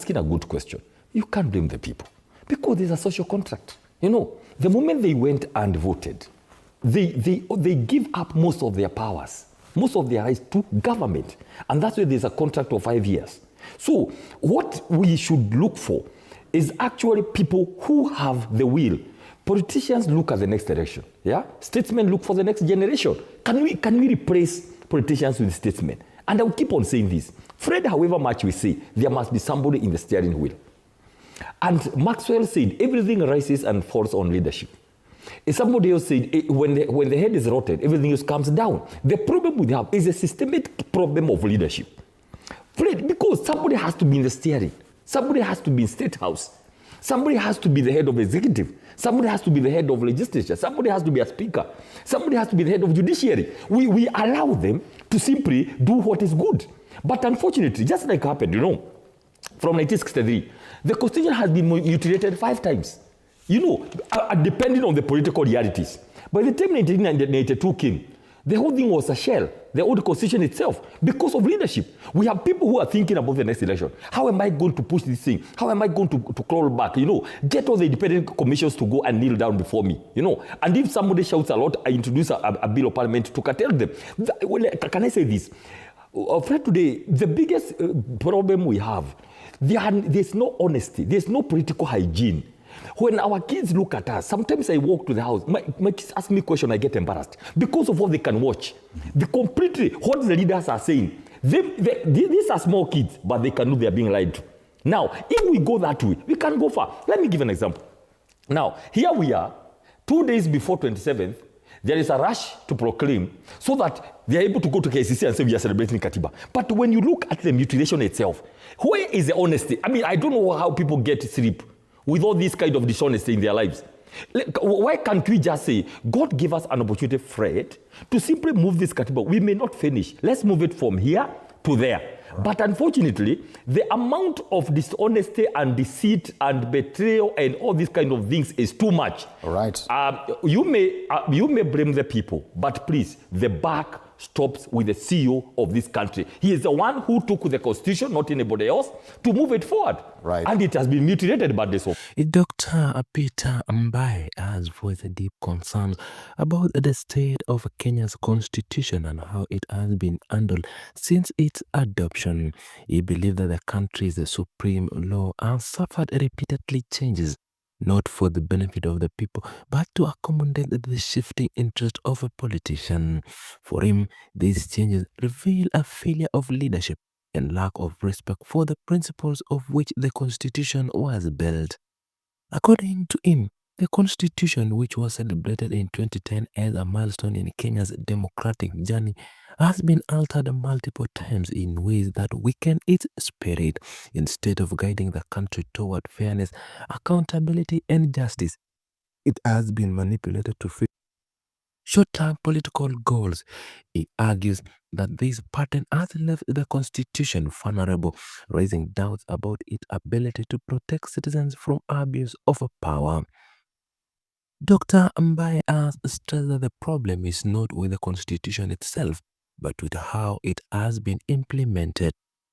asking a good question. You can't blame the people because there's a social contract. You know, the moment they went and voted, they give up most of their powers, most of their rights to government. And that's why there's a contract of 5 years. So what we should look for is actually people who have the will. Politicians look at the next election. Yeah? Statesmen look for the next generation. Can we replace politicians with statesmen? And I will keep on saying this. Fred, however much we say, there must be somebody in the steering wheel. And Maxwell said, everything rises and falls on leadership. Somebody else said, when the head is rotted, everything else comes down. The problem we have is a systemic problem of leadership. Fred, because somebody has to be in the steering. Somebody has to be in Statehouse. Somebody has to be the head of executive. Somebody has to be the head of legislature. Somebody has to be a speaker. Somebody has to be the head of judiciary. We allow them to simply do what is good. But unfortunately, just like happened, from 1963, the constitution has been mutilated 5 times. Depending on the political realities. By the time 1992 came, the whole thing was a shell, the old constitution itself, because of leadership. We have people who are thinking about the next election. How am I going to push this thing? How am I going to crawl back? Get all the independent commissions to go and kneel down before me. And if somebody shouts a lot, I introduce a bill of parliament to curtail them. Can I say this? Fred, today, the biggest problem we have, there's no honesty, there's no political hygiene. When our kids look at us, sometimes I walk to the house, my kids ask me a question, I get embarrassed because of what they can watch. What the leaders are saying. These are small kids, but they can know they are being lied to. Now, if we go that way, we can go far. Let me give an example. Now, here we are, 2 days before 27th, there is a rush to proclaim so that they are able to go to KCC and say we are celebrating Katiba. But when you look at the mutilation itself, where is the honesty? I don't know how people get sleep with all this kind of dishonesty in their lives. Why can't we just say, God gave us an opportunity, Fred, to simply move this Katiba? We may not finish. Let's move it from here to there. Right. But unfortunately, the amount of dishonesty and deceit and betrayal and all these kind of things is too much. All right. You may blame the people, but please, the buck stops with the CEO of this country. He is the one who took the constitution, not anybody else, to move it forward. Right. And it has been mutilated by this. Dr. Peter Mbae has voiced deep concerns about the state of Kenya's constitution and how it has been handled since its adoption. He believes that the country's supreme law has suffered repeatedly changes, not for the benefit of the people, but to accommodate the shifting interest of a politician. For him, these changes reveal a failure of leadership and lack of respect for the principles of which the Constitution was built. According to him, the Constitution, which was celebrated in 2010 as a milestone in Kenya's democratic journey, has been altered multiple times in ways that weaken its spirit. Instead of guiding the country toward fairness, accountability, and justice, it has been manipulated to fit short-term political goals. He argues that this pattern has left the Constitution vulnerable, raising doubts about its ability to protect citizens from abuse of power. Dr. Mbae has stressed that the problem is not with the Constitution itself, but with how it has been implemented.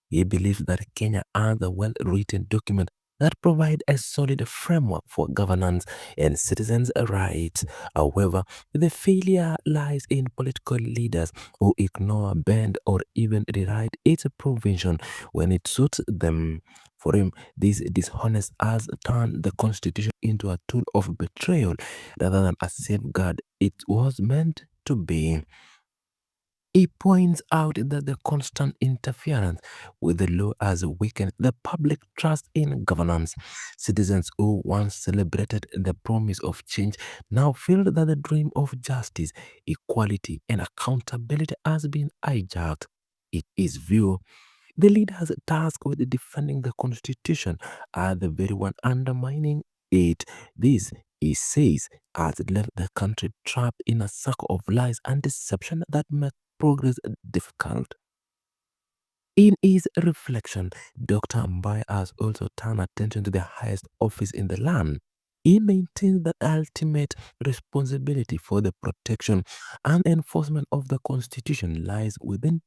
He believes that Kenya has a well-written document that provides a solid framework for governance and citizens' rights. However, the failure lies in political leaders who ignore, bend, or even rewrite its provision when it suits them. For him, this dishonest has turned the Constitution into a tool of betrayal rather than a safeguard it was meant to be. He points out that the constant interference with the law has weakened the public trust in governance. Citizens who once celebrated the promise of change now feel that the dream of justice, equality, and accountability has been hijacked. In his view, the leaders tasked with defending the Constitution are the very one undermining it. This, he says, has left the country trapped in a circle of lies and deception that make progress difficult. In his reflection, Dr. Mbae has also turned attention to the highest office in the land. He maintains that ultimate responsibility for the protection and enforcement of the Constitution lies within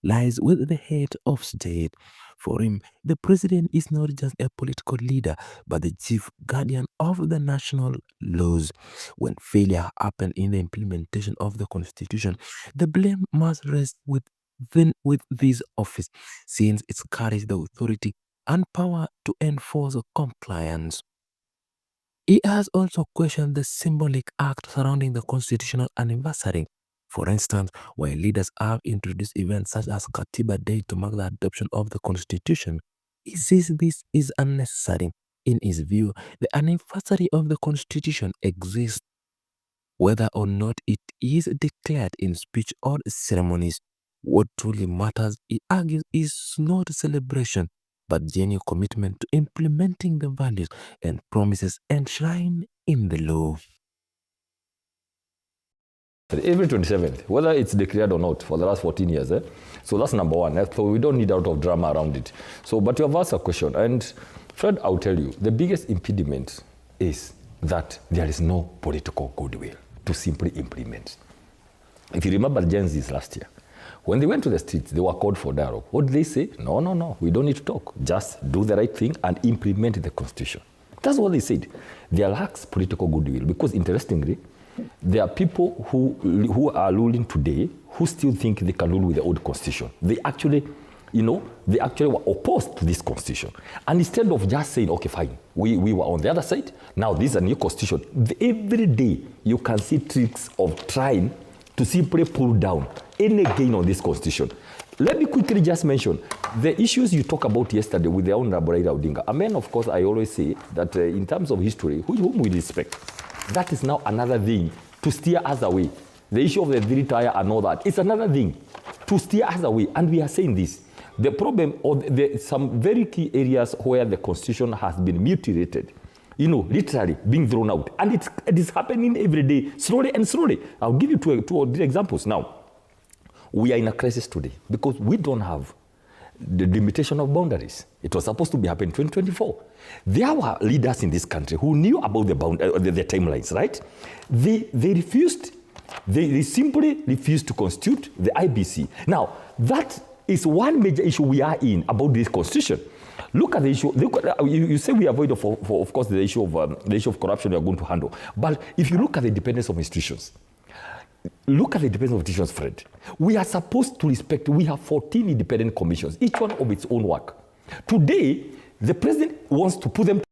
lies with the head of state. For him, the president is not just a political leader, but the chief guardian of the national laws. When failure happened in the implementation of the constitution, the blame must rest with this office, since it carries the authority and power to enforce compliance. He has also questioned the symbolic act surrounding the constitutional anniversary. For instance, while leaders have introduced events such as Katiba Day to mark the adoption of the constitution, he says this is unnecessary. In his view, the anniversary of the constitution exists whether or not it is declared in speech or ceremonies. What truly matters, he argues, is not celebration, but genuine commitment to implementing the values and promises enshrined in the law. Every 27th, whether it's declared or not, for the last 14 years. So that's number one. So we don't need a lot of drama around it. So, but you have asked a question, and Fred, I'll tell you, the biggest impediment is that there is no political goodwill to simply implement. If you remember Gen Z's last year, when they went to the streets, they were called for dialogue. What did they say? No, we don't need to talk. Just do the right thing and implement the constitution. That's what they said. There lacks political goodwill because, interestingly, there are people who are ruling today who still think they can rule with the old constitution. They actually were opposed to this constitution. And instead of just saying, okay, fine, we were on the other side, now this is a new constitution. Every day you can see tricks of trying to simply pull down any gain on this constitution. Let me quickly just mention the issues you talked about yesterday with the Honorable Raila Odinga. And then, of course, I always say that in terms of history, whom we respect, that is now another thing to steer us away. The issue of the three-tier and all that, it's another thing to steer us away. And we are saying this. The problem, or some very key areas where the constitution has been mutilated, literally being thrown out. And it is happening every day, slowly and slowly. I'll give you two or three examples now. We are in a crisis today because we don't have the limitation of boundaries. It was supposed to be happening in 2024. There were leaders in this country who knew about the timelines, right? They refused. They simply refused to constitute the IBC. Now, that is one major issue we are in about this constitution. Look at the issue. You say we avoid, of course, the issue of corruption we are going to handle. But if you look at the independence of institutions, Fred. We are supposed to respect, we have 14 independent commissions, each one of its own work. Today, the president wants to put them